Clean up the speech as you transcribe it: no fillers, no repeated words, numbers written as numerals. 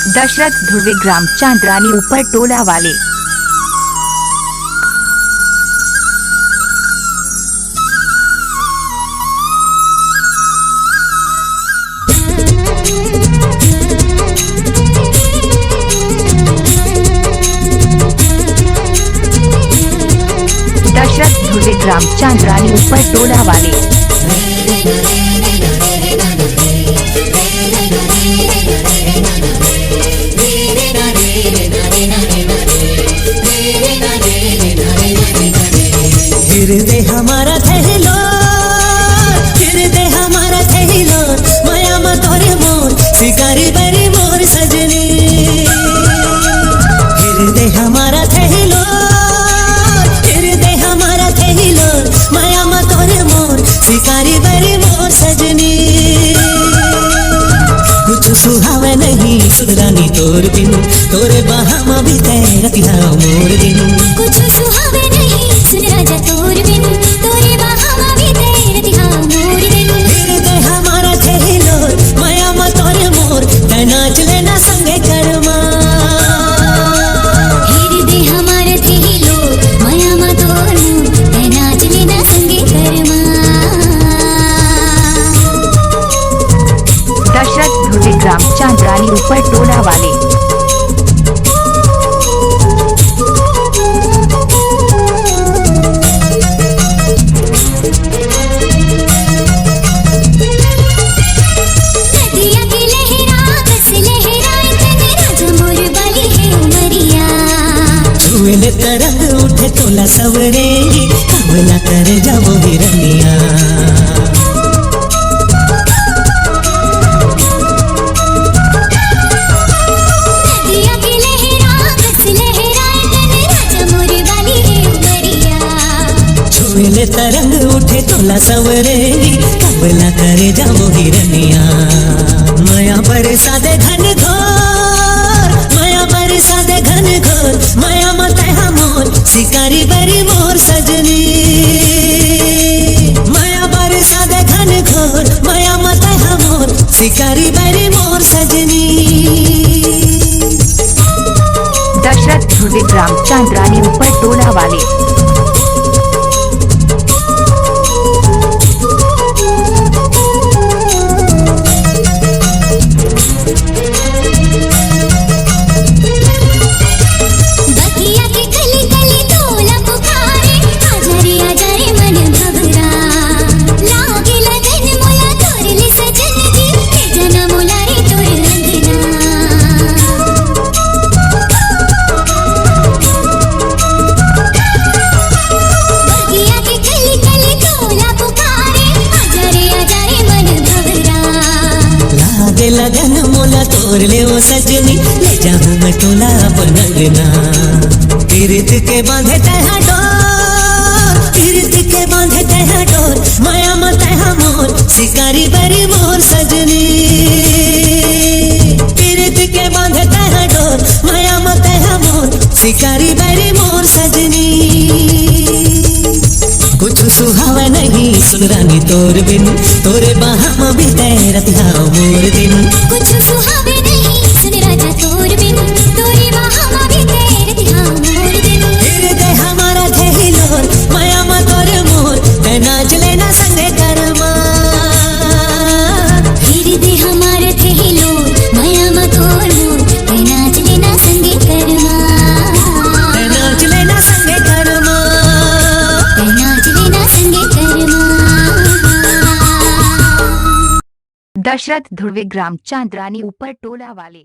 दशरथ ध्रुवे ग्राम चांद्रानी ऊपर टोला वाले। दशरथ ध्रुवे ग्राम चांद्रानी ऊपर टोला वाले। हृदय हमारा थैलो, हृदय हमारा थैलो, माया मत तोरे मोर शिकारी बरी मोर सजनी। हृदय हमारा थैलो, हृदय हमारा थैलो, माया मत तोरे मोर शिकारी बरी मोर सजनी। कुछ सुहावे नहीं सुधरानी तोर बिन, तोरे बाहा में बीते रतिया मोर दिन। कुछ सुहावे नहीं सुन राजा तोर बिन, तोरे बाहा में बीते रतिया मोर दिन। हृदय हमारा थैलो, माया में तोरे मोर ते नाच लेना संगे करमा। हृदय हमारा थैलो, माया में तोर मोर ते नाच लेना संगे करमा। दशरथ ध्रुवे ग्राम चांद्रानी ऊपर टोला वाले। तरंग उठे तोला सवरे, कमला कर जाओ हिरनिया। नदिया की लहरा बस लहराए तन राजा मोर वाली है उमरिया। छुएले तरंग उठे तोला सवरे, कमला कर जाओ हिरनिया। माया बरसा दे घन घोर, माया बरसा दे घन घोर, माया मत मोर शिकारी बरी मोर सजनी। माया बरसा दे घन घोर, माया मत मोर शिकारी बरी मोर सजनी। दशरथ ध्रुवे ग्राम चांद्रानी ऊपर टोला वाले। लगन मोला तोर ले ओ सजनी, ले जाऊं मैं टोला अपन अंगना। तीर्थ के बांधे तहा डोर, तीर्थ के बांधे तहा डोर, माया मत मोर शिकारी बरी मोर सजनी। तीर्थ के बांधे तहा डोर, माया मत मोर शिकारी बरी मोर सजनी। कुछ सुहावा नहीं सुन रानी तोर बिन, तोरे बाहा में बीते रतिया मोर दिन। कुछ सुहावे नहीं सुन राजा तोर बिन, तोरे बाहा में बीते रतिया मोर दिन। हृदय हमारा थैलो, माया में तोरे मोर ते नाच लेना संगे करमा। हृदय हमारा थैलो, माया में तोर मोर ते नाच लेना संगे करमा। ते नाच लेना संगे करमा, ते नाच लेना संगे करमा। दशरथ ध्रुवे ग्राम चांद्रानी ऊपर टोला वाले।